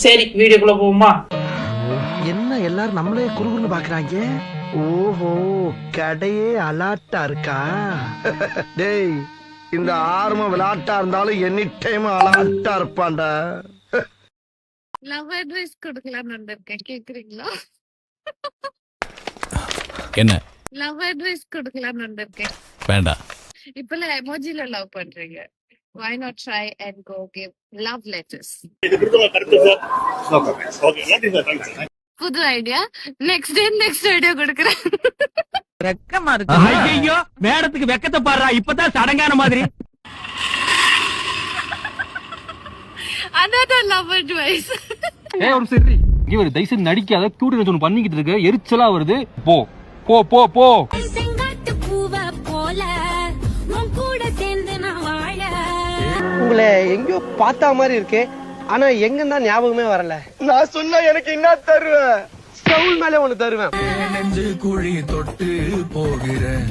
சரி வீடியோக்குள்ள போவோமா? என்ன எல்லாரும் நம்மளே குறுகுறுன்னு பாக்குறாங்க? ஓஹோ, கடையே அலாட்டா இருக்கா? டேய், இந்த ஆர்ம விளையாட்டா இருந்தாலும் எனி டைம் அலாட்டா இருப்பான்டா. லவ் அட்வைஸ் கொடுக்கலாம்னு வந்திருக்கேன், கேக்குறீங்களா? என்ன லவ் அட்வைஸ் கொடுக்கலாம்னு வந்திருக்கேன். வேண்டாம். இப்பல எமோஜில லவ் பண்றீங்க. Why not try and go give love letters? புது ஐடியா. நெக்ஸ்ட் ஐடியா கொடுக்கறேன். வெக்கமா இருக்கு. ஐயோ, மேடத்துக்கு வெக்கத்தை பாறா, இப்பதான் சடங்கான மாதிரி. Another love advice. ஒரு சரி இங்க ஒரு தைசன் நடிக்காத கூட்டிட்டு ஒன்னு பண்ணிக்கிட்டு இருக்க, எரிச்சலா வருது. போ போ போ போ. உங்களை எங்கயோ பார்த்தா மாதிரி இருக்கு, ஆனா எங்கன்னா ஞாபகமே வரல. நான் சொன்னா எனக்கு என்ன தருவேன்? ஸ்டவுல் மேல ஒண்ணு தருவேன். நெஞ்சு குழி தொட்டு போகிறேன்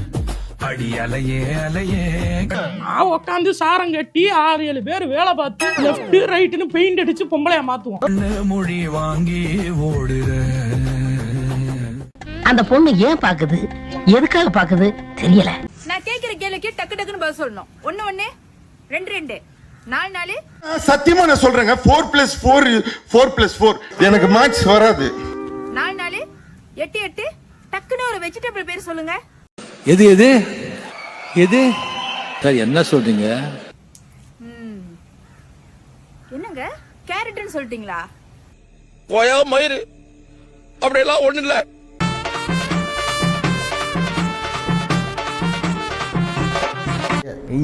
அடி அலையே அலையே. நான் உட்காந்து சாரம் கட்டி 6-7 பேர் வேலை பார்த்து லெப்ட் ரைட்னு பெயிண்ட் அடிச்சு பொம்பளையா மாத்துவோம். மொழி வாங்கி ஓடுறேன். அந்த பொண்ணு ஏன் பாக்குது, எதுக்காக பாக்குது தெரியல. நான் கேக்குற கேளுக்கு டக்கு டக்குன்னு பதில் சொல்லணும். 1 1 2 2 4 4. சத்தியமா நான் சொல்றேங்க, 4+4 எனக்கு மேட்ச் வராது. 4 4 8 8. டக்குன்னு ஒரு வெஜிடபிள் பேர் சொல்லுங்க. எது எது எது சார், என்ன சொல்றீங்க? என்னங்க கேரட்னு சொல்லிட்டீங்களா? போயா மயிறு, அப்படியெல்லாம் ஒண்ணு இல்ல.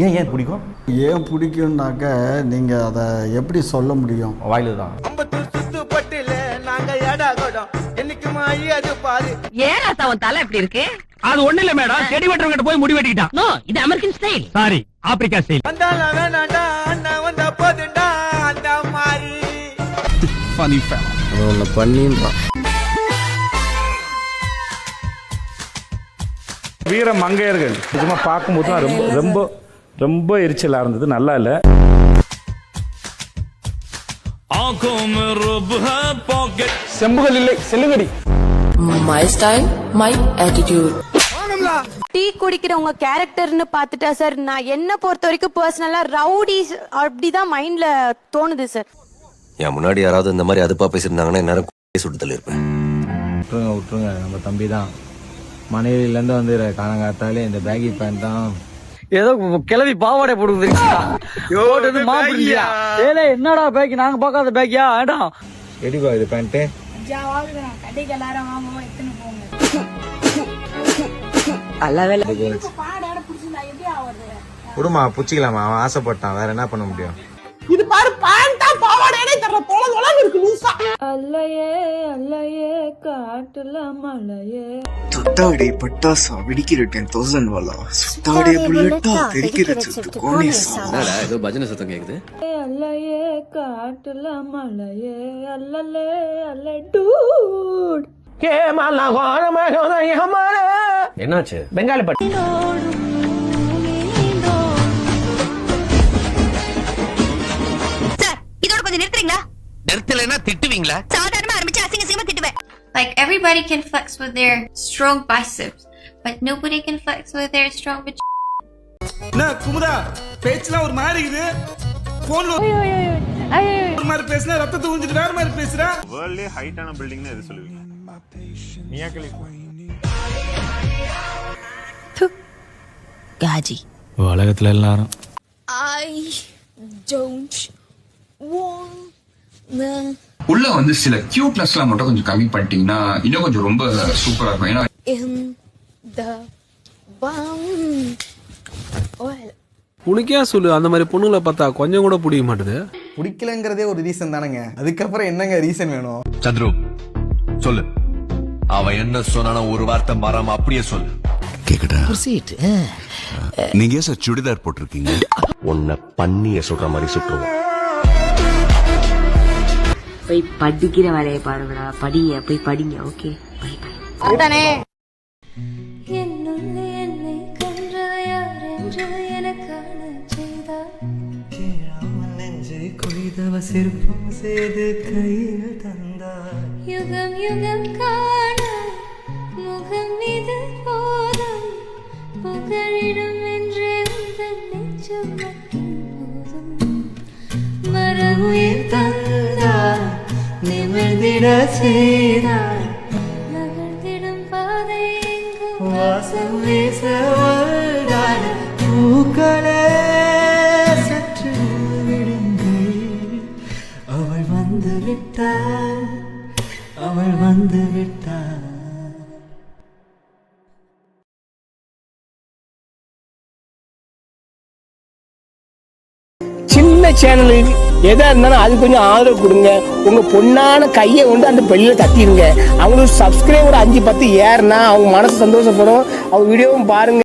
ஏன் பிடிக்கும்? ஏன் பிடிக்கும்னாக்க நீங்க அதை எப்படி சொல்ல முடியும்? வாயில தான். ஏன் அவன் தலை எப்படி இருக்கு? அது ஒண்ணு இல்ல மேடம், செடி வெட்டுறவங்க போய் முடி வெட்டிட்டான். நோ, இது American style. Sorry, Africa style. Funny fame. ஒண்ணு பண்ணின்றான். வீர மங்கையர்கள் சும்மா பார்க்கும்போது தான் ரொம்ப ரொம்ப ரொம்ப எரிச்சலா இருந்தது, நல்லா இல்ல. செம்புகள் இல்லை, செல்லுங்கடி. My style my attitude. Tea குடிக்கிற உங்க கேரக்டர்னு பாத்துட்டா சார், நான் என்ன பொறுத்த வரைக்கும் பர்சனலா ரவுடி அப்படிதான் மைண்ட்ல தோணுது சார். என் முன்னாடி யாராவது இந்த மாதிரி அதுப்பா பேசியிருந்தாங்கன்னா எல்லாரும் சுட்டு தள்ளியிருப்பேன். விட்டுருங்க, நம்ம தம்பி தான். மனைவில இருந்து வந்து காலங்காத்தாலே இந்த பேகி பேண்ட் தான். ஏதோ கிளவி பாவாடை போடுது. என்னடா பேக், நாங்க பார்க்காத பேக்கியா? வேண்டாம். எடிப்பா இது பேண்ட். விடுமா, புச்சிக்கலாமா, அவன் ஆசைப்பட்டான், வேற என்ன பண்ண முடியும்? இது பாரு, பேண்டா பாவாடையே தெரியல, தொலை தொலைன்னு இருக்கு லூசா. அல்லையே அல்லையே காட்டுல மலையே. சுத்தாடி பட்டாசா வெடிக்கிற 10,000 வாலா. சுத்தாடிய புல்லட்டா தெரிக்கிற சுத்து கோனேசா. என்னடா ஏதோ பஜனை சத்தம் கேக்குது? அல்லையே காட்டுல மலையே. அல்லலே அல்ல டூட். என்னாச்சு? பெங்காலி பாட்டு. இதோட கொஞ்சம் நிறுத்துறீங்களா? நிறுத்தலைன்னா திட்டுவீங்களா? சாதாரணமா ஆரம்பிச்சு அசிங்கமா திட்டுவேன். Like everybody can flex with their strong biceps, but nobody can flex with their strong bitch. நான் குமுதா பேச்சலாம் ஒரு மாதிரி இருக்குது. போன்ல ஒரு மாதிரி பேசினா ரத்தத்தை ஊஞ்சிட்டு வேற மாதிரி பேசுறா. வேர்ல்ட்லயே ஹைட்டான பில்டிங்னு எது சொல்லுவீங்க? Mia Khalifa. காஜி. உலகத்துல எல்லாரும் I don't want the உள்ள வந்து சில கியூட்னஸ்லாம் மட்டும் கொஞ்சம் கம்மி பண்ணிட்டீங்கன்னா இன்னும் கொஞ்சம் ரொம்ப சூப்பரா இருக்கும். ஏன்னா in the bum oil. உனக்கே சொல்லு, அந்த மாதிரி பொண்ணுங்களை பார்த்தா கொஞ்சம் கூட பிடிக்க மாட்டேது. பிடிக்கலங்கிறதே ஒரு ரீசன் தானங்க, அதுக்கப்புறம் என்னங்க ரீசன் வேணும்? சந்துரு சொல்லு, அவ என்ன சொன்னா ஒரு வார்த்தை மாறாம அப்படியே சொல்லு. கேக்குதா? நீங்க சார் சுடிதார் போட்டிருக்கீங்க. உன்னை பண்ணிய சொல்ற மாதிரி சுற்றுவோம். போய் படிக்கிற வேலையை பாருங்கடா, படிங்க, போய் படிங்க. Okay, bye bye. அதானே. கொய்தவ சிற்பம் செய்து கையில் தந்தாய் யுகம் யுகம் காண முகம் இது போதும் புகழிடம் என்றே உந்தன் நெஞ்சம் மட்டும் போதும் மரமுயிர் தந்தாய் நிமிர்ந்திட செய்தாய் நகர்ந்திடும் பாதை எங்கும் வாசம் வீச வந்தாய் பூக்களே சற்று விடுங்கள் அவள் வந்து விட்டாள் அவள் வந்து விட்டாள் சின்ன சேனலுக்கு எதா இருந்தாலும் அது கொஞ்சம் ஆதரவு கொடுங்க உங்க பொண்ணான கையை கொண்டு அந்த பெல்லில தட்டிடுங்க அவங்களுக்கு சப்ஸ்கிரைபர் 5-10 ஏறுனா அவங்க மனசு சந்தோஷப்படும் அவங்க வீடியோவும் பாருங்க